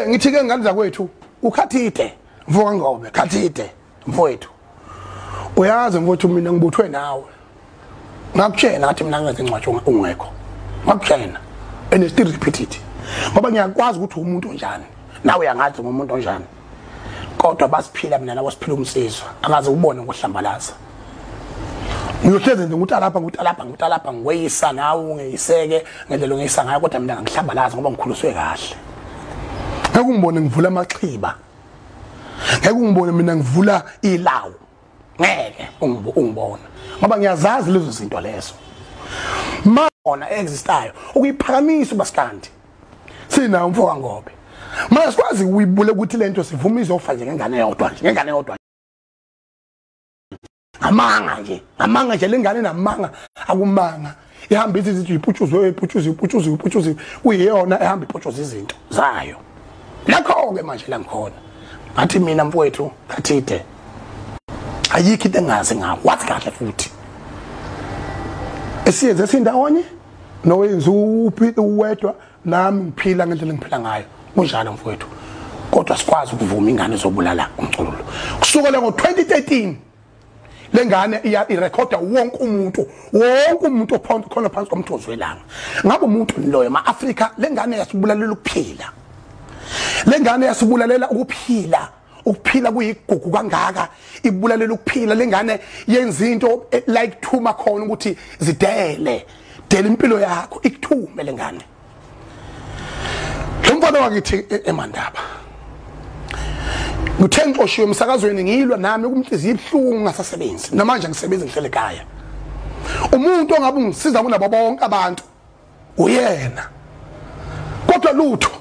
Ngithi ke ngane zakwethu ukhathide mfoka ngobe khathide mfowethu. Uyazi mfowethu mina ngibuthwe nawe. Ngakutshela ngathi mina ngenze incwatsho ungekho. Ngakutshela and still repeat it. Ngoba ngiyakwazi ukuthi umuntu onjani. Nawe uyangazi umuntu onjani. Kodwa basiphila mina nawe siphila umsizwa. Akaze ubone ngohlambalaza. Ngiyohleze nje ngutalapha ngweyisa nawe ungeyiseke ngendlela ongeyisa ngayo kodwa mina ngihlambalaza ngoba ngikhuliswe kahle. Ngeke ungibone ngivula amaxiba. Ngeke ungibone mina ngivula ilawu. Ngeke ungibona. Ngoba ngiyazazi lezo zinto lezo. Mona existayo ukuyiphakamisa ubasikandi. Sina umfoka ngobe. Manje sikwazi uyibule ukuthi lento sivumise ofa nje ngengane yodwa nje, ngengane yodwa. Amanga nje lengane namanga akumanga. Ihamba izithi iputshuze uyiyona ehamba iputshuze izinto zayo. Lakho ke manje la ngikhona. Ngathi mina mfowethu kathide. Ayikho into engazi ngawo. Wathi kahle futhi. Esiyenze sindawonye nowenza uphi uwedwa nami ngiphila ngendlela ngiphila ngayo. Kunjalo mfowethu. Kodwa sikwazi ukuvuma ingane zobulala umculo. Kusukela ngo2013 lengane irecorda wonke umuntu khona phansi komthozo welanga. Ngabe umuntu loyo maAfrika lengane yasibulalela ukuphila. Lengane yasibulalela ukuphila kuyigugu kangaka ibulalela ukuphila lengane yenza into like thuma khona ukuthi dela impilo yakho ikuthume lengane. Lomfana wakithi eMandaba ngithe ngixoshiwe emsakazweni ngilwa nami ukumhliziyo ibhlungu ngasasebenzi namanje ngisebenza ngihlele ekhaya. Umuntu ongabe ungisiza kunabo bonke abantu uyena. Kodwa lutho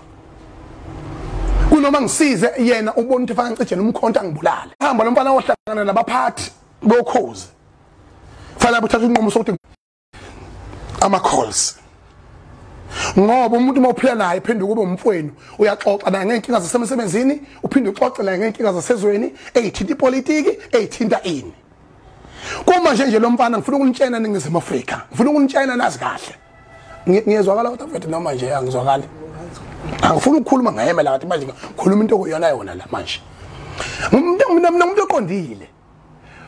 kunoma ngisize yena ubona ukuthi fana ngicije nomkhonto angibulale. Hamba lo mfana ohlangana nabaphathi bokhozi. Fana buthatha unqomo sokuthi ama calls. Ngoba umuntu mawuphila naye iphenduka kube umfowenu uyaxoxa naye ngenkinga zasemsebenzini uphinde uxoxe naye ngenkinga zasezweni ezithinta ipolitiki ezithinta ini. Kuma nje lo mfana ngifuna ukunitshena ningizima Afrika ngifuna ukunitshena nazi kahle ngiyezwakala kodwa mfethu noma nje angizwakali angifuna ukukhuluma ngayemela ngathi manje ngikhuluma into yona la manje mina umuntu oqondile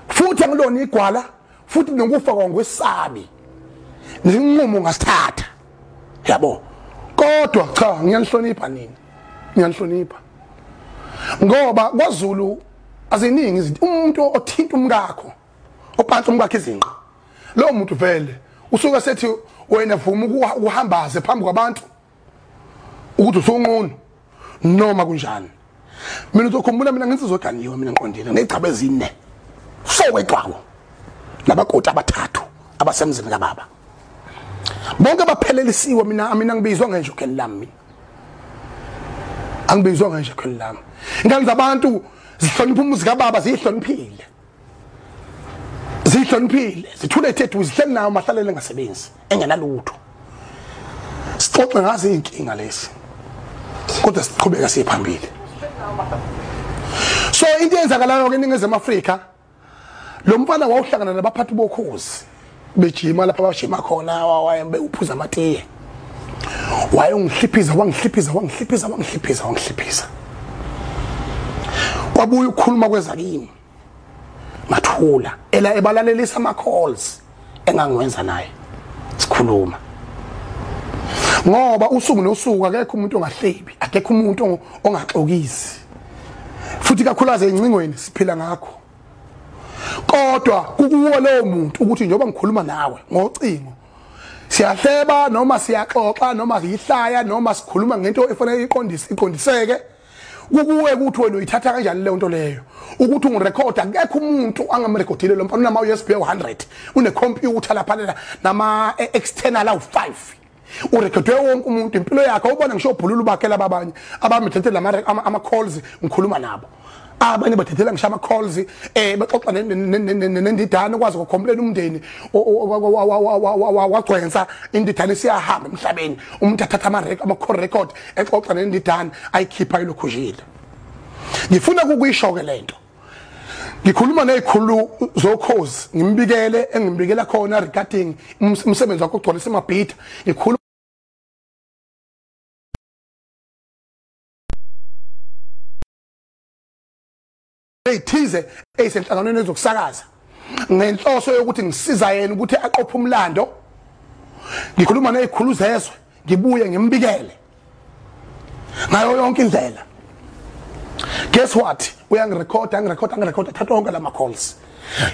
futhi angilona igwala futhi nokufa kwangwesabi ninqumo ngasithatha yabo kodwa cha ngiyanihlonipha nini ngiyanihlonipha ngoba kwaZulu aziningi izinto umuntu othinta umkakho ophansi umkakhe izinqa lo muntu vele usuka sethi wena vuma uhambaze phambi kwabantu ukuthi usonqono noma kunjani mina uzokhumbula mina ngizizoganiwe mina ngiqondile ngecaba ezine sowetwawo nabakoti abathathu abasemzini kaBaba bonke baphelelisiwe mina ngibizwa ngenje ukheli lami angibizwa ngenje ukheli lami ingane zabantu zihlonipha umuzi kaBaba zihloniphile zithule ethethu zihleli nawo mahlalele ngasebenzi engenalutho sixoxe ngazi inkinga lesi kodwa siqhubeka siphambili. So into eyenzakalayo ke eNingizimu Afrika lo mfana wawuhlangana nabaphathi bokhozi bejima lapha abajima khona wayembe uphuza amatiye wayengihliphisa kwabuya ukukhuluma kwezakini mathula ela ebalalelisa ama calls engangiwenza naye sikhuluma ngoba usuku nosuku akekho umuntu ongahlebi akekho umuntu ongaxokisi futhi kakhulukazi encingweni siphila ngakho kodwa kukuwo leyo muntu ukuthi njoba ngikhuluma nawe ngocingo siyahleba noma siyaxoxa noma siyihlaya noma sikhuluma ngento efanele iqondiseke kukuwe ukuthi wena uyithatha kanjani leyo nto leyo ukuthi ungirecorda akekho umuntu angamrecordile lo mfana nama USB 100 une computer lapha nama external awu5 urekhode wonke umuntu impilo yakhe ubona ngisho ubhululu bakhe labanye abamithethela ama calls ngikhuluma nabo abanye bathethela ngisho ama calls baxoxa nendidana ukwazi ukukhomplela umndeni wagcwensa indidana siyahamba emhlabeni umuntu athatha ama call record exoxa nendidana ayikhipha ilokhujile. Ngifuna ukuyisho ke lento ngikhuluma nezikhulu zokhozi ngimbikele engimbikela khona regarding umsebenzi wakhe ogcwalisa amabhida ngikhuluma ezithize ezisenhlanganweni ezokusakaza ngenhloso yokuthi ngisiza yena ukuthi aqophe umlando ngikhuluma nezikhulu zezwe ngibuye ngimbikele ngayo yonke indlela. Guess what? Uyangirecorda thatha onke lama calls.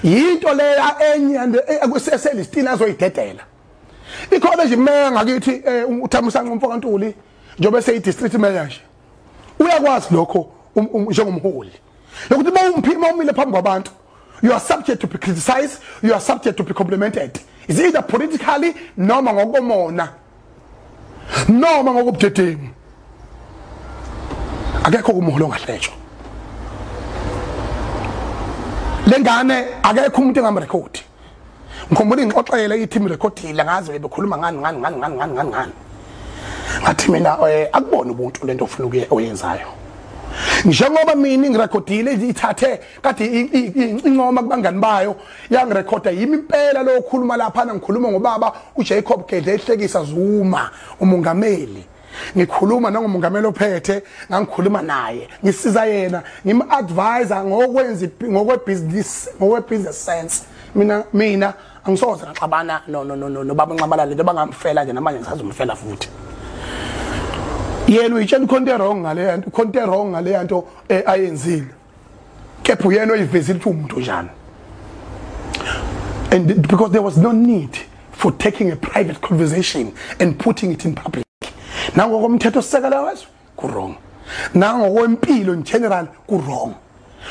Yinto leya enye and ekuseselistini azoyidedela. Ikhona nje imeya ngakithi uThamisanqa Mfokantuli njobe seyi district mayor nje. Uyakwazi lokho njengomholi. Lokuthi uma umile phambi kwabantu, you are subject to be criticized, you are subject to be complimented. Is either politically noma ngokomona noma ngokubudedengu. Akekho kumholo ongahleshwa. Lengane akekho umuntu engamrecord. Ngikhumbula ingxoxele iTeam recordile ngaze bekhuluma ngani. Ngathi mina akubona ubuntu lento ofuna ukuyenzayo. Njengoba mina ngirecordile ithathe kade incoma kubangani bayo yangirecorda yimi impela lo khuluma lapha ngikhuluma ngobaba uJacob Gedle ehlekisa Zuma umongameli. Ngikhuluma nangomongameli ophethe ngangikhuluma naye ngisiza yena ngim-advisor ngokwe-business sense mina angisoze ngaxabana no baba Nxabalala lento bangamfela nje namanje ngisazomfela futhi yena uyitshela ikhonto wrong ngale yanto ayenzile kepha yena oyivezile ukuthi umuntu njani, and because there was no need for taking a private conversation and putting it in public. Nango komthetho sisekela wezwe ku wrong, nango kwempilo in general ku wrong.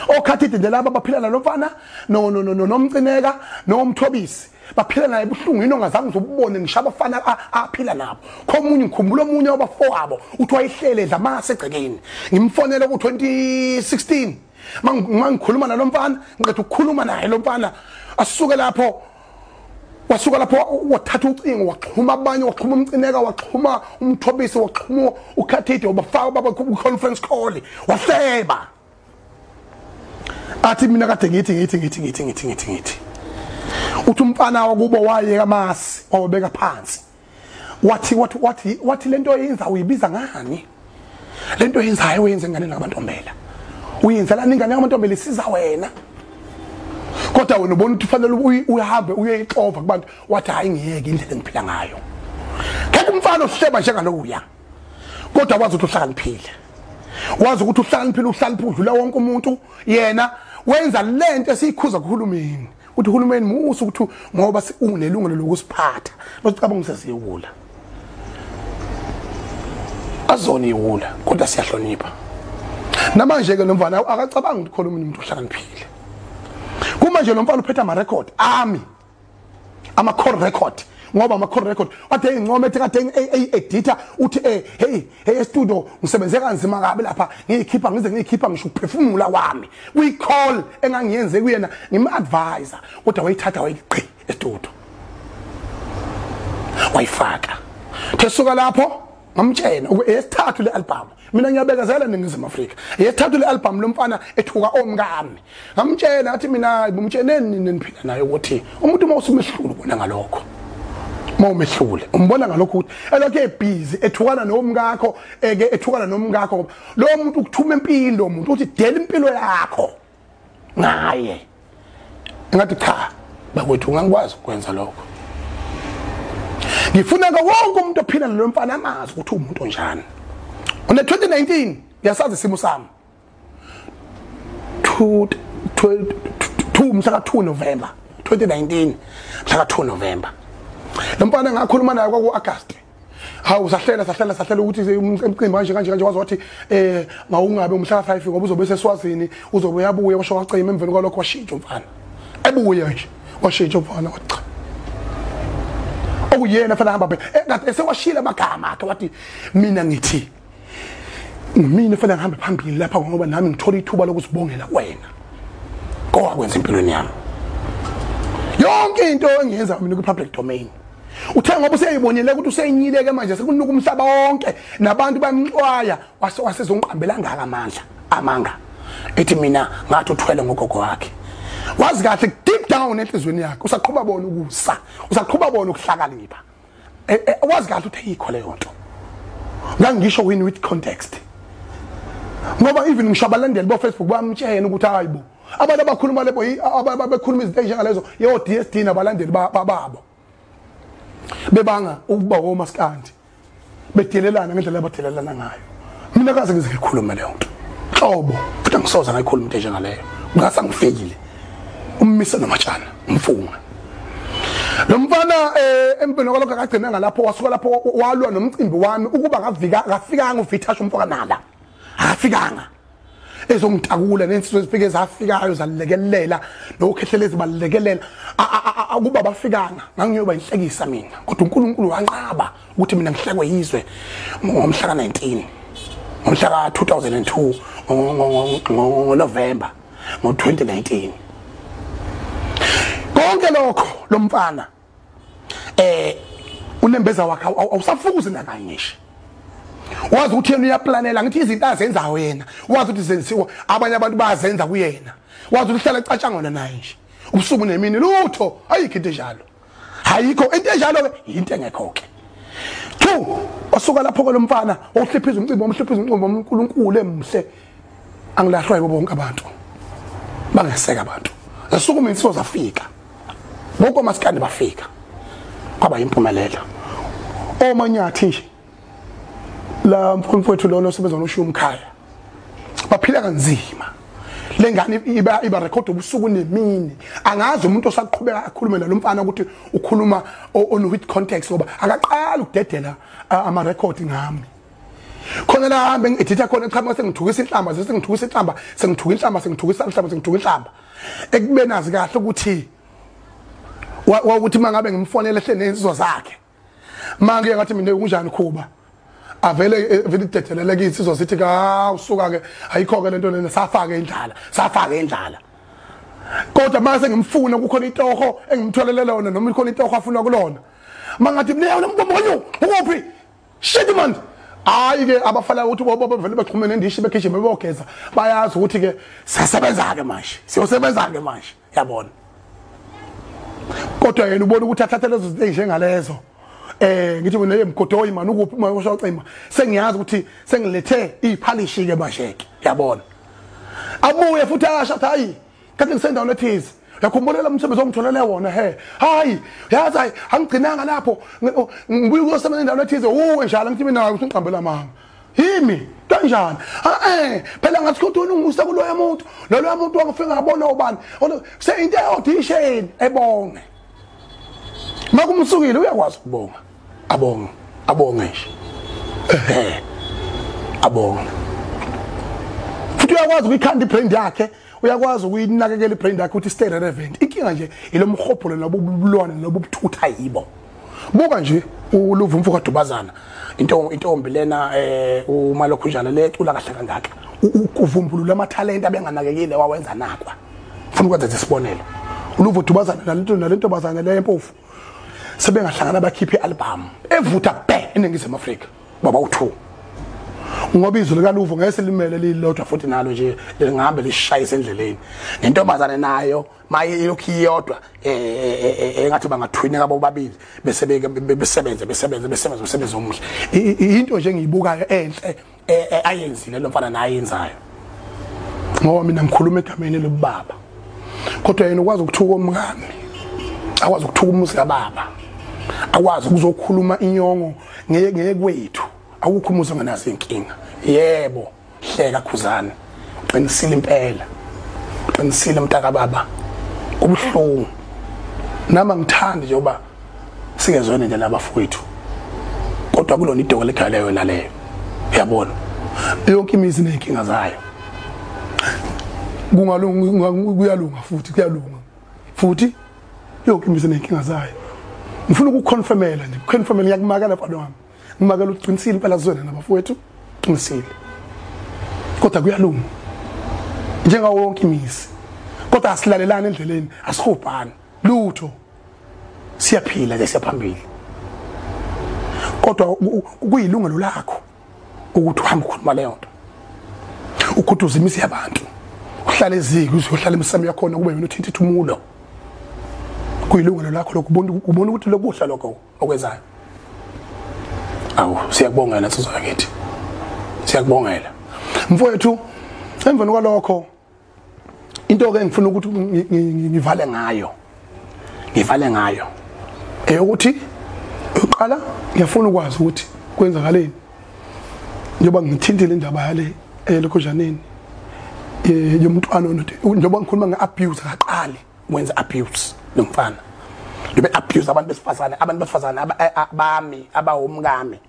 Okhathide nje laba baphila nalofana nomcineka nomthobisi baphila naye buhlungu yini ongazange uzobone ngisho abafana aphila nabo. Khomunye ngikhumbula omunye wabafowabo uthi wayihlele edla amase egcekeni ngimfonela ku 2016 mangikhuluma nalomfana ngiqethe ukukhuluma naye lomfana asuke lapho wasuka lapho wathatha ucingo waxhuma abanye waxhuma umcineka waxhuma umthobisi waxhuma ukhathide wabafaka baba ku conference call wahleba athi mina kade ngithi uthi umfana wakubo waye amasi wabeka phansi wathi lento yenza uyibiza ngani, lento yenzayo uyenze ngane nabantombela uyenzela ningane yabantombela isiza wena kodwa wena ubona ukuthi fanele uyahambe uyexova kubantu wathi hayi ngiyeke indlela engiphila ngayo. Kekho umfana ohleba njengalokuya kodwa wazi ukuthi uhlakaniphile, wazi ukuthi uhlakaniphile udlula wonke umuntu. Yena wenza lento esiyikhuza kuhulumeni uthi uhulumeni musu ukuthi ngoba unelungelo lokusiphatha losicabanga sesiyekula azoni yekula kodwa siyahlonipha. Namanje ke nomfana akacabanga ukuthi khona umuntu ohlakaniphile. Kuma nje nomfana uphetha ama record ama call record ngoba ama call record wathi ingcome ethi kade editor uthi hey studio ngisebenze kanzima kabi lapha ngiyikhipha ngisho ukuphefumula kwami we call engangiyenze kuyena ngim-advisor kodwa wayithatha wayiqhi estudio wayifaka thesuka lapho ngamtshena esithathu le album mina ngiyabekezela eNingizimu Afrika esithathu le album lomfana ethuka omkami ngamtshena athi mina ngumtsheneni niphila naye ukuthi umuntu mawusumehlulu bona ngalokho mawumehlule umbona ngalokho ukuthi elokho ebusy ethukana nomkakho ethukana nomkakho lo muntu ukuthuma impilo lo muntu uthi dela impilo yakho ngaye ngathi cha bakwethu ngangikwazi ukwenza lokho. Ngifuna wonke umuntu ophila nalo mfana amazi ukuthi umuntu onjani. Ona 2019 yasazi isimo sami. Mhla ka 2 November 2019 mhla ka 2 November. Lo mfana ngakhuluma naye kwaku August. Hawu sahlela ukuthi umcimbi kanje wazi wathi ngawungabe umhla 5 ngoba uzobe seSwazini uzobe yabuya washo wacima emveni kwalokho washintsha umfana. Ebuye nje washintsha umfana wacha. Okuyena fana hamba kade esewashila amagama akhe wathi mina ngithi mina fana ngihambe phambili lapha ngoba nami ngithola ithuba lokusibongela wena kwakwenza empilweni yami yonke into engiyenza mina ku public domain. Uthe ngoba useyibonile ukuthi useyinyileke manje sekunuka umhlaba wonke nabantu bamxwaya wasezongiqambela ngaka amanga ethi mina ngathi uthwele ngogogo wakhe. Wazi kahle deep down enhlizweni yakhe usaqhuba bona ukusa usaqhuba bona ukuhlakanipha wazi kahle ukuthi ayikho leyo nto ngangisho with context ngoba even ngisho abalandeli bo Facebook bamtshela ukuthi hayibo abantu abakhuluma lebo abakhuluma izinto njengalezo yo DSD nabalandeli bababo bebanga ukuba omaskandi bedelelana ngendlela abadelelana ngayo mina kaze ngizikhuluma leyo nto hlobo futhi angisoza ngayikhuluma into njengaleyo ngasa ngifikile ummisa nomatshana umfunga lo mfana empini kwalokho akagcina ngalapho wasuka lapho walwa nomcimbi wami ukuba ngafikanga uVitasho Mfokanala akafikanga ezongtakula nensizwe ezifike zafikayo zalekelela nokhehlela ezibalekelela akuba bafikanga ngangiyoba inhlekisa mina kodwa uNkulunkulu wanqaba ukuthi mina ngihlekwe yizwe ngomhla ka19 ngomhla ka2002 ngoNovember ngo2019 konke lokho lo mfana unembeza wakhe awusafukuzi nakanye nje wazi ukuthi yena uyaplanela ngithi izinto azenzayo yena wazi ukuthi zenziwa abanye abantu bayazenza kuyena wazi ukuthi hlala ecatshangona naye nje ubusuku nemini lutho ayikho into enjalo ayikho into enjalo ke into engekho ke two osuka lapho ke lo mfana ohliphiza umcimbi uNkulunkulu emhle angilahlwa yibo bonke abantu bangeseka abantu esuku mina sizofika bonke amaskandi bafika kwaba impumelelo omanyathi nje la mfowethu lo osebenza noShiya Mkhaya baphila kanzima lengane iba record ubusuku nemini angazi umuntu osaqhubeka akhulume nalo mfana ukuthi ukhuluma on with context ngoba akaqala ukudedela ama record ngami khona la hambe ngiditha khona cha mase ngithukisa inhlamba sengithukisa inhlamba sengithukisa inhlamba ekubenazi kahle ukuthi ukuthi mangabe ngimfonela ehle nensizwa zakhe manje ngathi mina kunjani Khuba avele idedela kithi sizosithi ka usuka ke ayikho ke lento lena safaka indlala kodwa mase ngimfuna kukhona itoho engimtholele lona noma ikhona itoho afuna kulona mangathi mina nombomonyo ukuphi shit man hayi ke abafala ukuthi bobo vele baxhumene nendishi begijima beyogeza bayazi ukuthi ke siyasebenza ke manje siyosebenza ke manje yabona kodwa yena ubona ukuthi athathe lezo zinto njengalezo ngithi mina emgodoyi manje ukuphi uma ushocima sengiyazi ukuthi sengilethe iphalishi ke basheke yabona abuye futhi asha hayi kanti ngisendawo lethizi yakhumbula umsebenzi ongitholele wona hayi yazi angigcinanga lapho ngibuye ukuyosebenza endawo lethize njalo ngithi mina ukuthi ngiqambela mama yimi kanjani phela ngathi ukuthi ungusa kuloya muntu loya muntu wangifika ngabona ubani into audition ebonge makumsukile uyakwazi ukubonga abonge nje abonge futhi uyakwazi ukuyikhanda ibrand yakhe uyakwazi ukuyinakekela ibrand yakhe ukuthi stay relevant inkinga nje ilomhopho lobulwane lobubuthutha yibo buka nje uLuvu Mfoka Dubazana intombi lena uma lokho njalo lecula kahle kangaka ukuvumbulula amathalenta abenganakekile wawenza nakwa ufuna ukwenza isibonelo uLuvu Dubazana nalento bazana le empofu sebengahlangana bakhiphe album evutha bhe eningizimu Afrika baba u2 ngoba izulu kaLuvu ngeke selimele lilodwa futhi nalo nje lingahambe lishayise endleleni nentombazane nayo maye ilokhu iyodwa engathi bangathwini babili bese besebenza omuhle into nje engiyibukayo enhle ayenzile lo mfana naye yenzayo ngoba mina ngikhuluma egameni lobaba kodwa yena ukwazi ukuthuka omngane akwazi ukuthuka umuzi kababa akwazi ukuzokhuluma inyongo ngeke kwethu awukho umuzi ongenazo inkinga yebo hleka Khuzana qinisile impela qinisile mntaka baba ubuhlungu nama ngithanda nje oba singezwene nje nabafowethu kodwa kulona idoko lekhaya leyo naleyo uyabona yonke imizi nenkinga zayo kuyalunga futhi yonke imizi nenkinga zayo ngifuna ukuconfirmela nje confirm ngiyakumakela mfana wami ngimakela uqinisile impela zwena nabafowethu qinisile kodwa kuyalunga njengawo wonke imizi kodwa asilalelana endleleni asihubhani lutho siyaphila nje siyaphambili kodwa kuyilungelo lakho ukuthi uhambe ukhuluma leyo nto ukhuduza imisi yabantu uhlale eziko uzohlala emsamo yakho kube yena uthinta ithumulo kuyilungelo lakho lokubona ukuthi lokuhla lokho okwenzayo awu siyakubongela nsizwa yakithi siyakubongela mfowethu emveni kwalokho into ke ngifuna ukuthi ngivale ngayo ukuthi uqala ngiyafuna ukwazi ukuthi kwenzakaleni njengoba ngithintile indaba yale elokojaneni yomntwana njengoba ngikhuluma ngeabuse akaqali wenza abuse nomfana libe abuse abantu besifazane abami abawumkami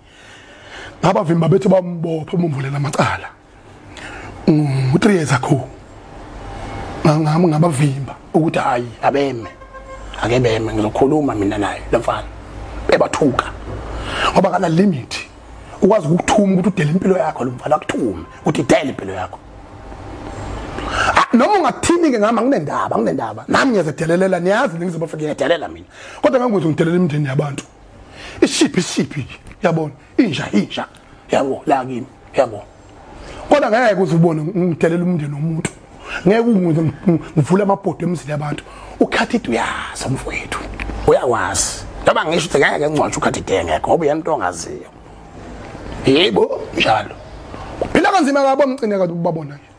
ngabavimba bethi bambopha umvulela amacala u3 years ago ngabavimba ukuthi hayi ake beme ngizokhuluma mina naye lomfana bebathuka ngoba kana limit ukwazi ukuthuma ukuthi udele impilo yakho lo mfana akuthume ukuthi idele impilo yakho noma ungathini ke ngama nginendaba nami ngiyazedelelela niyazi ngizoba ngiyadelela mina kodwa ngangikuthi ngidelela imindeni yabantu ishiphi yabona inja yabo la kimi yabo kodwa ngeke uzubone ngidelela umndeni womuntu ngeke ngivula amabhodi emzini yabantu ukhathi uyazi umfowethu uyakwazi ngoba ngisho ukuthi ngeke ngcwatshe ukhathi ngeke ngoba uyanto ongaziyo yebo njalo phela kanzima kabo ngicine kathi ubabona nje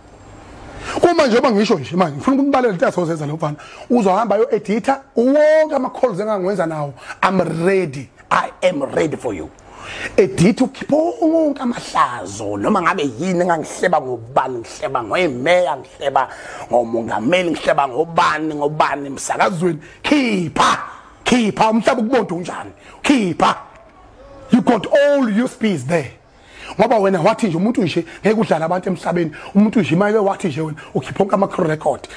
kuma njengoba ngisho nje manje ngifuna ukubalela into yasozenza lo mfana uzohamba yo editor wonke ama calls engangwenza nawo I am ready for you edit ukhipha wonke amahlazo noma ngabe yini engangihleba ngobani ngihleba ngoyemeya ngihleba ngomongameli ngihleba ngobani emsakazweni khipha umhlaba ukubonda unjani khipha you got all your space there ngoba wena wathi nje umuntu nje ngeke udlala abantu emhlabeni umuntu nje imali wathi nje wena ukhipha onke ama record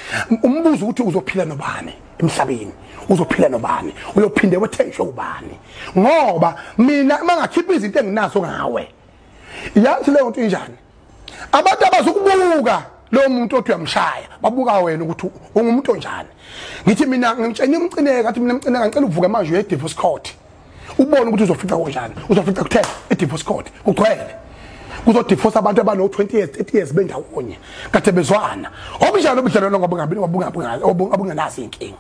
umbuzo ukuthi uzophila nobani emhlabeni uzophila nobani uyophinde wethenjwe ubani ngoba mina mangakhipha izinto enginazo ngawe yathi leyo nto injani abantu abazokubuka lo muntu othi uyamshaya babuka wena ukuthi ungumuntu onjani ngithi mina ngitshene ngcineka athi mina ngicela ukuvuka manje uye divorce court ubone ukuthi uzofika kanjani uzofika kuthe divorce court ugcwele kuzodivorce abantu abano 20 years 30 years bendawonye kade bezwana ngoba njalo ubudlelwano ngabunganasi inkinga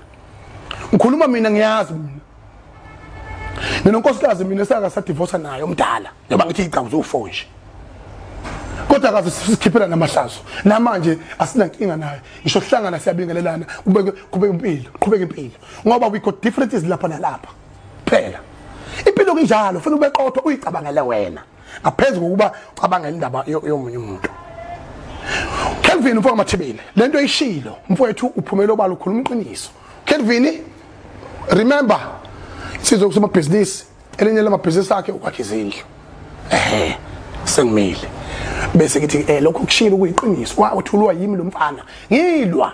ngikhuluma mina ngiyazi mina nonkosikazi mina saka sa divorce nayo umdala ngoba ngithi icaba uzofo nje kodwa akaze sikhiphela namahlazo namanje asina inkinga naye ngisho sihlangana siyabingelelana qhubeka impilo ngoba we got differences lapha nalapha phela impilo kunjalo ufuna ubeqotho uyicabangele wena ngaphezulu ukuba ucabanga indaba yomunye umuntu Kelvin mfowethu Mathibile lento ishilo mfowethu uphumele obala ukhuluma iqiniso Kelvin remember sizo kusoma business elinye lama business akhe ukwakhe izindlu sengimile bese ngithi lokho kushilo kuyiqiniso wathulwa yimi lo mfana ngilwa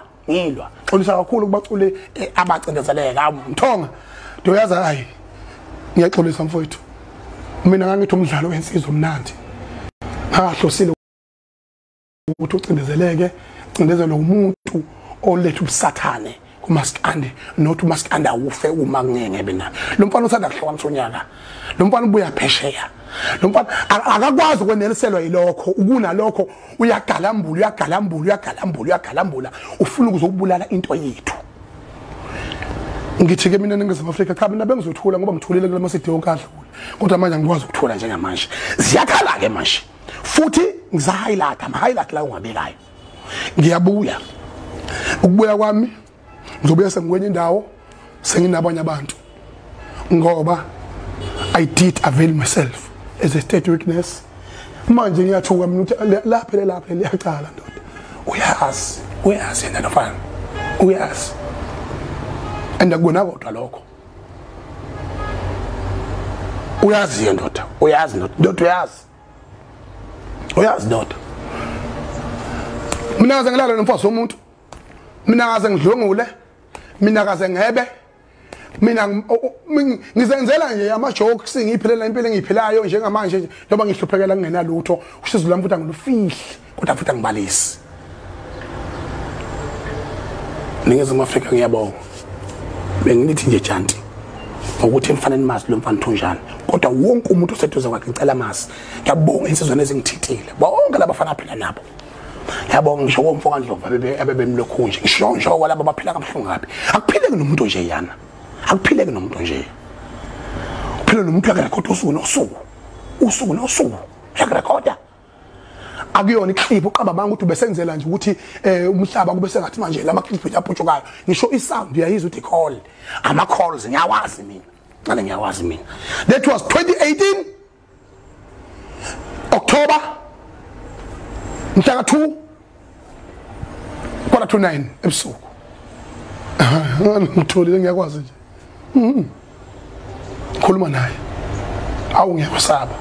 xolisa kakhulu kubacule abacindezeleka mthonga ndoyazi hayi ngiyaxolisa mfowethu mina ngangithi umdlalo wensizwe omnandi ngahlosile ukuthi ucindezeleke cindezelo umuntu oletha ubusathane kumaskande not umaskande awufe uma ngenge bena lo mfana usanda kuhlokanisa unyaka lo mfana ubuya phesheya lo mfana akakwazi ukweneliselwa yilokho ukunalokho uyagalambula ufuna ukuzobulala into yethu ngithi ke mina ningizama Africa cha mina bengizothula ngoba ngithulile kulama city yonke adlule kodwa manje ngikwazi ukuthula njengamanje ziyakhala ke manje futhi ngiza highlight la ungabekayo ngiyabuya ukubuya kwami ngizobuya sengikwenye indawo senginabanye abantu ngoba I did avail myself as a state witness manje ngiyathuka mina ukuthi lapha liyacala ndoda uyazi yena nofana uyazi andakubona kodwa lokho uyazi ndoda uyazi ndoda mina ngaze ngilala nomfazi womuntu mina ngaze ngidlongule mina ngaze ngebe mina ngizenzela nje ama jokes ngiphilela impilo engiphilayo njengamanje njengoba ngihluphekela kungenalutho usizo lami futhi angilufihli kodwa futhi angibalisi Ningizimu Afrika ngiyabonga benginithi nje janti ukuthi emfaneni mazi lo mfana Thunjana kodwa wonke umuntu oseduze kwakhe ngicela mazi ngiyabonga insizwane ezingithithile bonke labafana aphila nabo yabonga ngisho komfoka Ndlovu abebemlokhu nje ngisho kwalabo baphila kabuhlungu kabi akuphileke nomuntu nje yana akuphileke nomuntu nje uphila nomuntu akarekhoda usuku nosuku yakurekhoda akuyona iclip uqamba manje ukuthi besenzela nje ukuthi umhlaba kube sengathi manje lama clip yaphutshukayo ngisho isound uyayizwa uthi call ama calls ngiyawazi mina ngale ngiyawazi mina. That was 2018 October mhla ka2 quarter to 9 ebusuku. Ngitholile ngiyakwazi nje khuluma naye awungiyakwesaba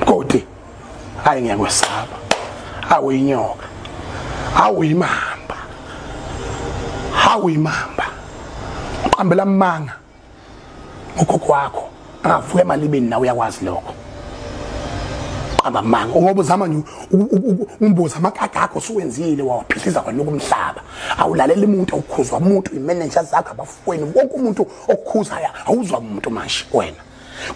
kodwa hayi ngiyakwesaba awuyinyoka awuyimamba uqambela manga ugogo wakho angavuka emalibeni nawe uyakwazi lokho qamba manga ngoba uzama nje umbuza amakaka akho suwenzile wawaphihliza kwaloku umhlaba awulalela umuntu okukhuzwa umuntu imanager zakhe abafweni wonke umuntu okukhuzayo awuzwa umuntu manje wena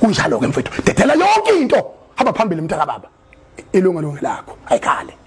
kunjalo ke mfethu dedela yonke into hamba phambili mntaka baba ilunga lakho ayikhale.